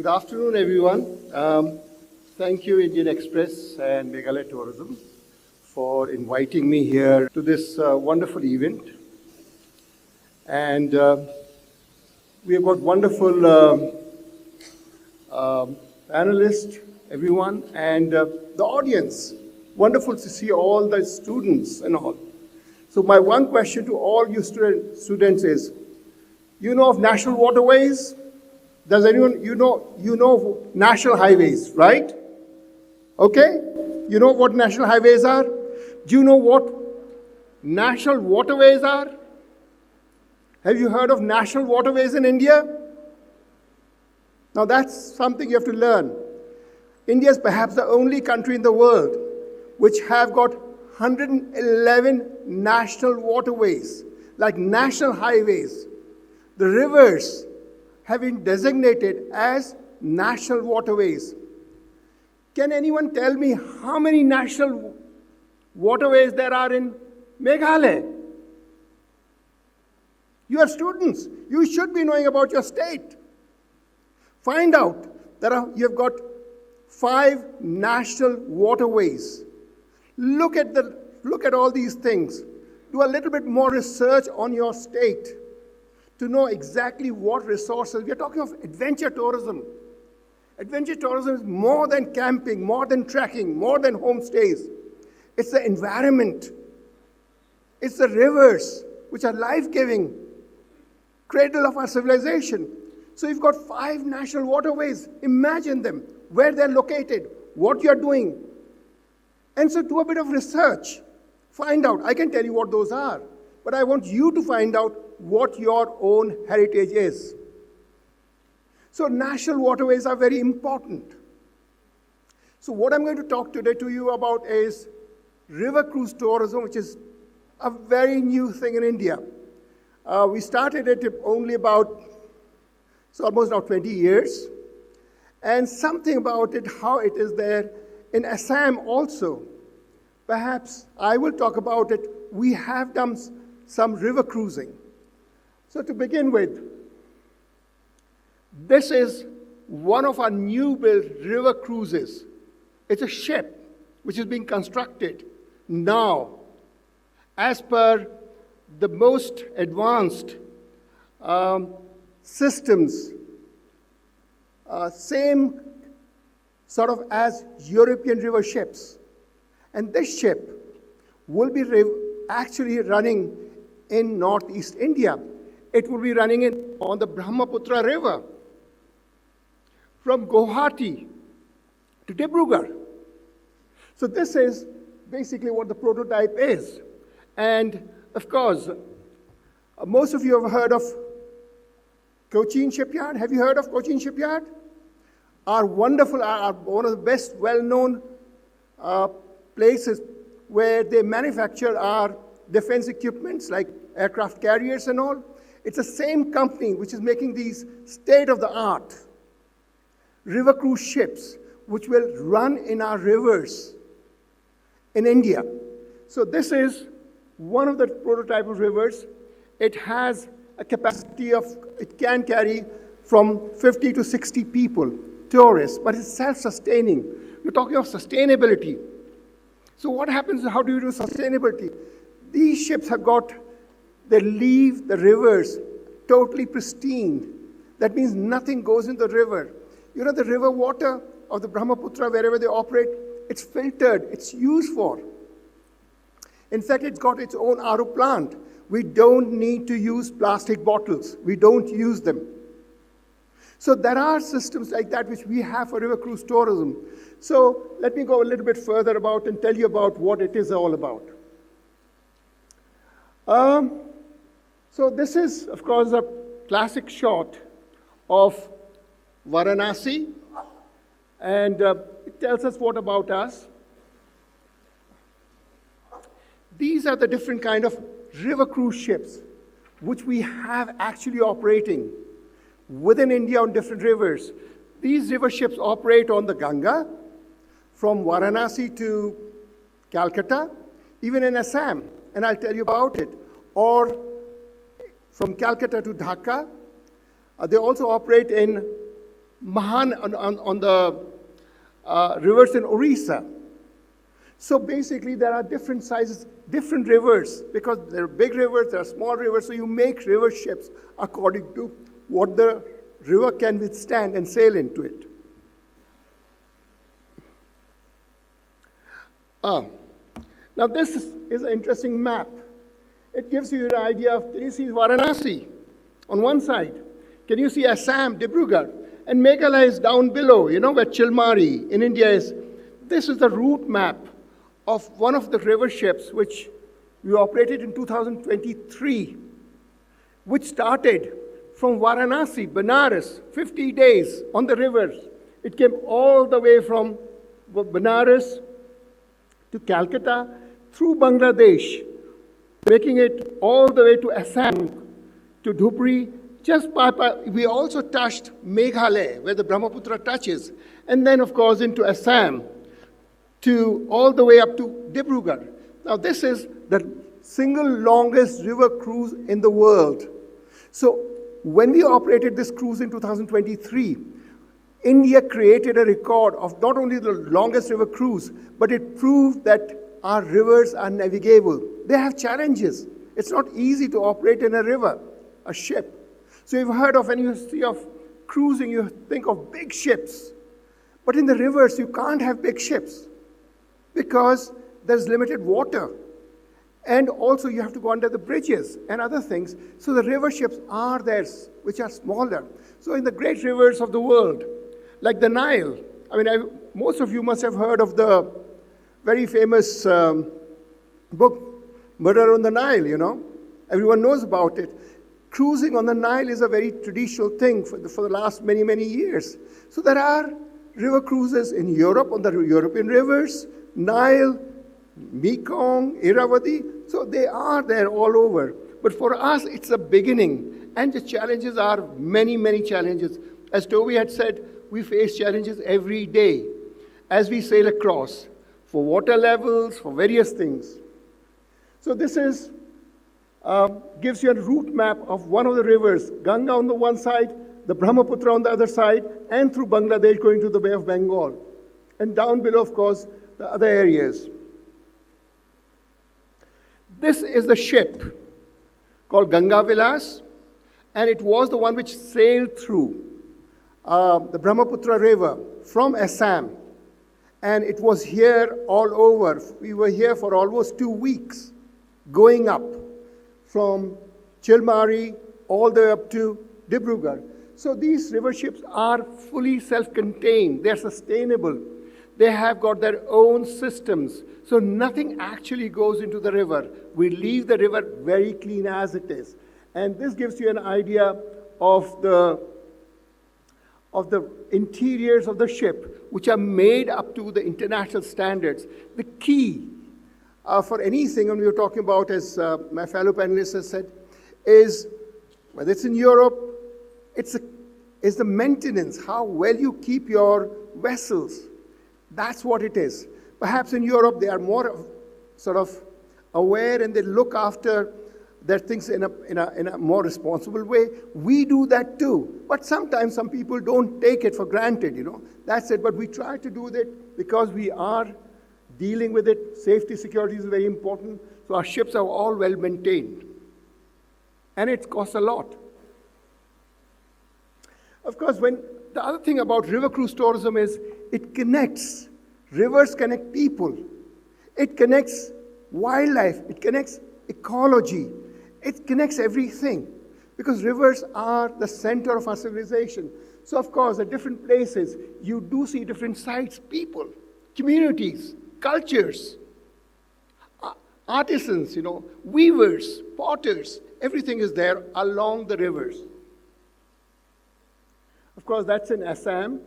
Good afternoon, everyone. Thank you, Indian Express and Meghalaya Tourism, for inviting me here to this wonderful event. And we have got wonderful panelists, everyone, and the audience. Wonderful to see all the students and all. So my one question to all you students is, you know of national waterways? Does anyone, you know national highways, right? Okay? You know what national highways are? Do you know what national waterways are? Have you heard of national waterways in India? Now that's something you have to learn. India is perhaps the only country in the world which have got 111 national waterways, like national highways. The rivers have been designated as national waterways. Can anyone tell me how many national waterways there are in Meghalaya? You are students. You should be knowing about your state. Find out you have got 5 national waterways. Look at all these things. Do a little bit more research on your state to know exactly what resources. We are talking of adventure tourism. Adventure tourism is more than camping, more than trekking, more than homestays. It's the environment. It's the rivers, which are life-giving, cradle of our civilization. So you've got 5 national waterways. Imagine them, where they're located, what you're doing. And so do a bit of research. Find out. I can tell you what those are, but I want you to find out what your own heritage is. So national waterways are very important. So what I'm going to talk today to you about is river cruise tourism, which is a very new thing in India. We started it only about, almost now 20 years. And something about it, how it is there in Assam also. Perhaps I will talk about it. We have done some river cruising. So to begin with, this is one of our new built river cruises. It's a ship which is being constructed now as per the most advanced systems, same sort of as European river ships. And this ship will be actually running in northeast India. It will be running on the Brahmaputra River from Guwahati to Dibrugarh. So this is basically what the prototype is. And of course, most of you have heard of Cochin Shipyard. Have you heard of Cochin Shipyard? Our wonderful, one of the best well-known places where they manufacture our defense equipments like aircraft carriers and all. It's the same company which is making these state-of-the-art river cruise ships which will run in our rivers in India. So this is one of the prototype of rivers. It has a capacity of, it can carry from 50 to 60 people, tourists, but it's self-sustaining. We're talking of sustainability. So what happens, how do you do sustainability? These ships they leave the rivers totally pristine. That means nothing goes in the river. You know, the river water of the Brahmaputra, wherever they operate, it's filtered, it's used for. In fact, it's got its own RO plant. We don't need to use plastic bottles. We don't use them. So there are systems like that which we have for river cruise tourism. So let me go a little bit further about and tell you about what it is all about. So this is, of course, a classic shot of Varanasi, and it tells us what about us. These are the different kind of river cruise ships which we have actually operating within India on different rivers. These river ships operate on the Ganga from Varanasi to Calcutta, even in Assam, and I'll tell you about it. Or from Calcutta to Dhaka. They also operate in on the rivers in Orissa. So basically, there are different sizes, different rivers, because there are big rivers, there are small rivers, so you make river ships according to what the river can withstand and sail into it. Now this is an interesting map. It gives you an idea of, can you see Varanasi on one side? Can you see Assam, Dibrugarh? And Meghalaya is down below, where Chilmari in India is. This is the route map of one of the river ships which we operated in 2023, which started from Varanasi, Benares, 50 days on the rivers. It came all the way from Benares to Calcutta, through Bangladesh, making it all the way to Assam, to Dhubri. We also touched Meghalaya, where the Brahmaputra touches, and then, of course, into Assam, to all the way up to Dibrugarh. Now, this is the single longest river cruise in the world. So, when we operated this cruise in 2023, India created a record of not only the longest river cruise, but it proved that our rivers are navigable. They have challenges. It's not easy to operate in a river, a ship. So you've heard of, when you see of cruising, you think of big ships. But in the rivers, you can't have big ships because there's limited water. And also you have to go under the bridges and other things. So the river ships are there, which are smaller. So in the great rivers of the world, like the Nile, most of you must have heard of the very famous book, Murder on the Nile, Everyone knows about it. Cruising on the Nile is a very traditional thing for the last many, many years. So there are river cruises in Europe, on the European rivers, Nile, Mekong, Irrawaddy. So they are there all over. But for us, it's a beginning. And the challenges are many, many challenges. As Toby had said, we face challenges every day as we sail across, for water levels, for various things. So this is gives you a route map of one of the rivers, Ganga on the one side, the Brahmaputra on the other side, and through Bangladesh going to the Bay of Bengal. And down below, of course, the other areas. This is the ship called Ganga Vilas, and it was the one which sailed through the Brahmaputra River from Assam. And it was here all over. We were here for almost 2 weeks, going up from Chilmari all the way up to Dibrugarh. So these river ships are fully self-contained. They're sustainable. They have got their own systems. So nothing actually goes into the river. We leave the river very clean as it is. And this gives you an idea of the interiors of the ship, which are made up to the international standards. The key for anything, and we were talking about, as my fellow panelists has said, is whether it's in Europe, it's the maintenance, how well you keep your vessels. That's what it is. Perhaps in Europe they are more sort of aware and they look after their things in a more responsible way. We do that too. But sometimes some people don't take it for granted, That's it. But we try to do that because we are dealing with it. Safety, security is very important. So our ships are all well maintained. And it costs a lot. Of course, the other thing about river cruise tourism is it connects. Rivers connect people. It connects wildlife. It connects ecology. It connects everything. Because rivers are the center of our civilization. So, of course, at different places, you do see different sites, people, communities, cultures, artisans, weavers, potters. Everything is there along the rivers. Of course, that's in Assam.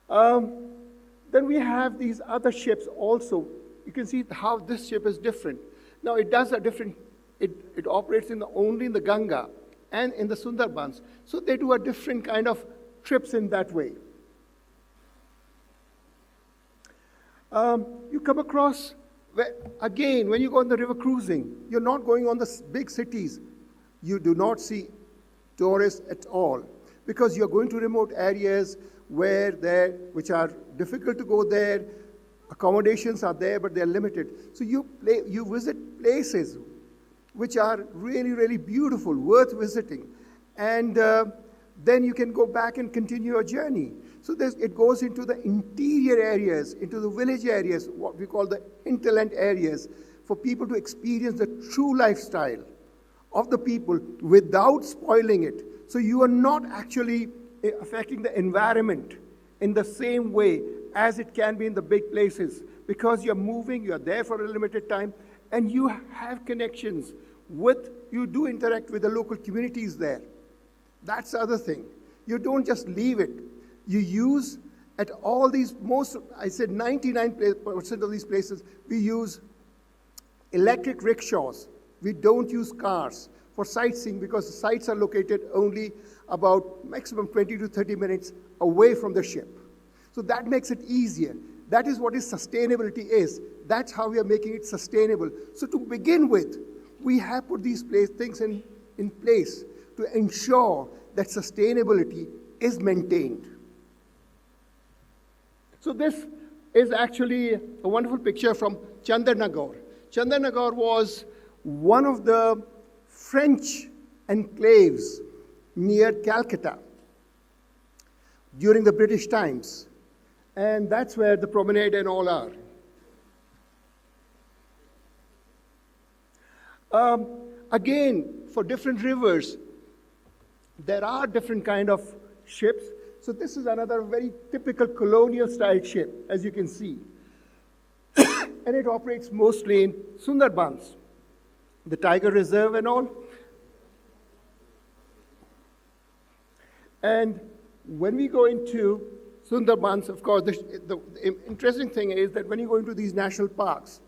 Then we have these other ships also. You can see how this ship is different. Now, it does a different, it operates only in the Ganga and in the Sundarbans. So they do a different kind of trips in that way. You come across, again, when you go on the river cruising, you're not going on the big cities. You do not see tourists at all. because you're going to remote areas which are difficult to go there. Accommodations are there, but they're limited. So you visit places which are really, really beautiful, worth visiting. And then you can go back and continue your journey. So it goes into the interior areas, into the village areas, what we call the hinterland areas, for people to experience the true lifestyle of the people without spoiling it. So you are not actually affecting the environment in the same way as it can be in the big places, because you're moving, you're there for a limited time, and you have connections you do interact with the local communities there. That's the other thing. You don't just leave it. You use at all these, 99% of these places, we use electric rickshaws. We don't use cars for sightseeing, because the sites are located only about maximum 20 to 30 minutes away from the ship. So that makes it easier. That is what sustainability is. That's how we are making it sustainable. So to begin with, we have put these things in place to ensure that sustainability is maintained. So this is actually a wonderful picture from Chandernagore. Chandernagore was one of the French enclaves near Calcutta during the British times. And that's where the promenade and all are. Again, for different rivers, there are different kind of ships. So this is another very typical colonial style ship, as you can see. And it operates mostly in Sundarbans, the tiger reserve and all. And when we go into Sundarbans, of course, the interesting thing is that when you go into these national parks,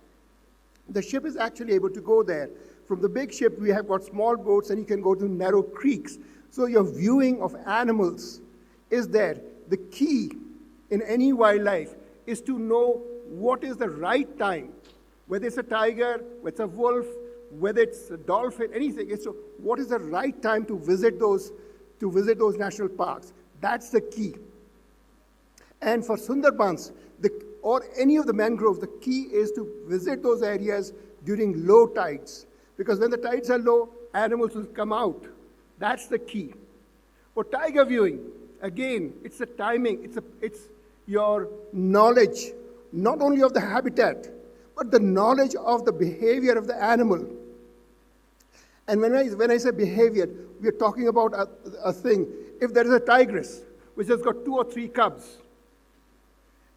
the ship is actually able to go there. From the big ship, we have got small boats, and you can go to narrow creeks. So your viewing of animals is there. The key in any wildlife is to know what is the right time, whether it's a tiger, whether it's a wolf, whether it's a dolphin, anything. So what is the right time to visit those national parks? That's the key. And for Sundarbans, or any of the mangroves, the key is to visit those areas during low tides. Because when the tides are low, animals will come out. That's the key. For tiger viewing, again, it's the timing, it's your knowledge, not only of the habitat, but the knowledge of the behavior of the animal. And when I say behavior, we are talking about a thing. If there is a tigress, which has got 2 or 3 cubs,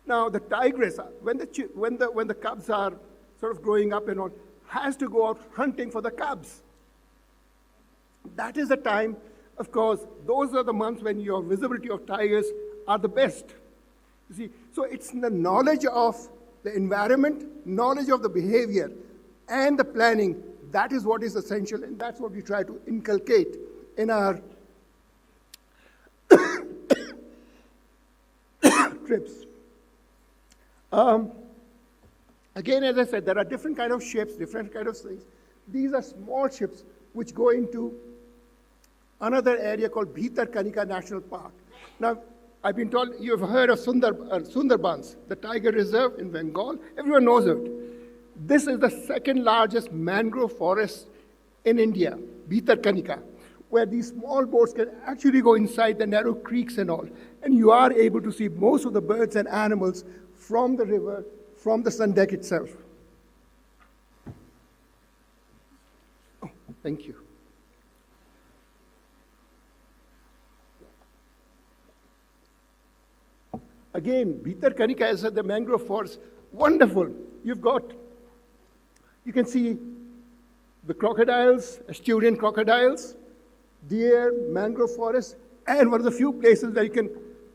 now the tigress, when the cubs are sort of growing up and all, has to go out hunting for the cubs. That is the time, of course, those are the months when your visibility of tigers are the best. You see, so it's the knowledge of the environment, knowledge of the behavior, and the planning. That is what is essential, and that's what we try to inculcate in our trips. Again, as I said, there are different kind of ships, different kind of things. These are small ships which go into another area called Bhitarkanika National Park. Now, I've been told, you've heard of Sundarbans, the tiger reserve in Bengal. Everyone knows it. This is the second largest mangrove forest in India, Bhitarkanika, where these small boats can actually go inside the narrow creeks and all. And you are able to see most of the birds and animals from the river, from the sun deck itself. Oh, thank you. Again, Bhitarkanika, as I said, the mangrove forest, wonderful. You can see the crocodiles, Asturian crocodiles, deer, mangrove forest, and one of the few places where you can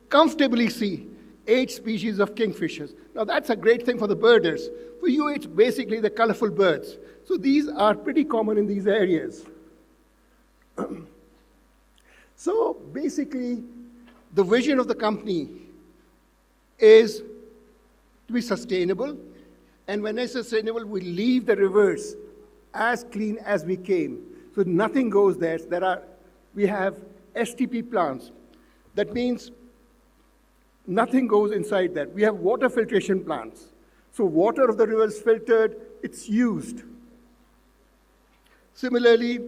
comfortably see 8 species of kingfishers. Now that's a great thing for the birders. For you, it's basically the colorful birds. So these are pretty common in these areas. So basically, the vision of the company is to be sustainable. And when I say sustainable, we leave the rivers as clean as we came. So nothing goes there. We have STP plants. That means nothing goes inside that. We have water filtration plants. So water of the river is filtered, it's used. Similarly,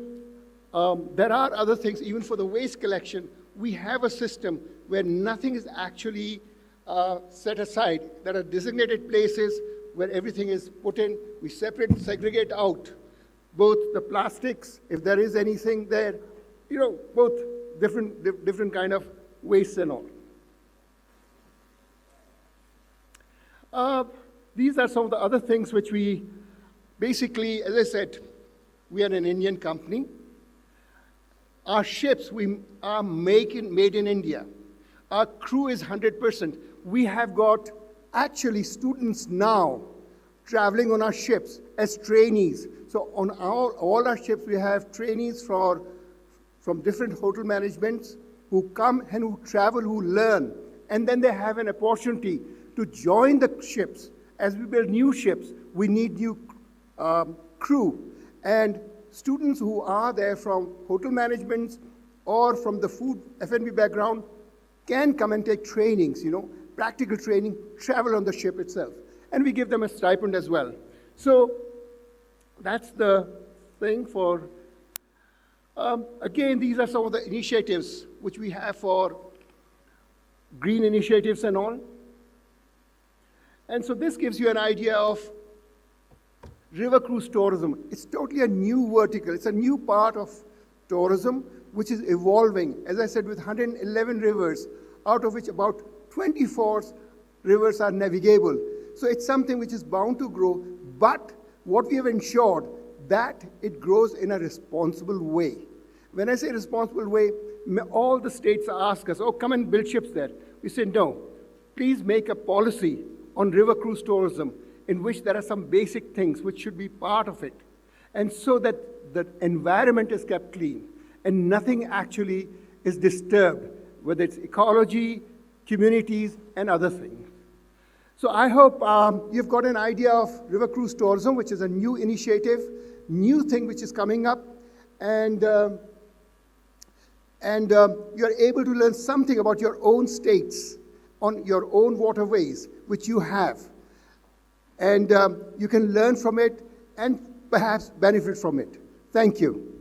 there are other things, even for the waste collection, we have a system where nothing is actually set aside. There are designated places where everything is put in. We separate, segregate out both the plastics, if there is anything there, both different kind of waste and all. These are some of the other things which we basically, as I said, we are an Indian company. Our ships, we are made in India. Our crew is 100%. We have got actually students now traveling on our ships as trainees. So on all our ships, we have trainees from different hotel managements who come and who travel, who learn. And then they have an opportunity to join the ships. As we build new ships, we need new crew. And students who are there from hotel managements or from the food F&B background can come and take trainings, practical training, travel on the ship itself. And we give them a stipend as well. So that's the thing for, again, these are some of the initiatives which we have for green initiatives and all. And so this gives you an idea of river cruise tourism. It's totally a new vertical. It's a new part of tourism which is evolving, as I said, with 111 rivers, out of which about 24 rivers are navigable. So it's something which is bound to grow, but what we have ensured that it grows in a responsible way. When I say responsible way, all the states ask us, oh, come and build ships there. We say, no, please make a policy on river cruise tourism in which there are some basic things which should be part of it. And so that the environment is kept clean and nothing actually is disturbed, whether it's ecology, communities, and other things. So I hope you've got an idea of river cruise tourism, which is a new initiative, new thing which is coming up, and you're able to learn something about your own states, on your own waterways, which you have. And you can learn from it and perhaps benefit from it. Thank you.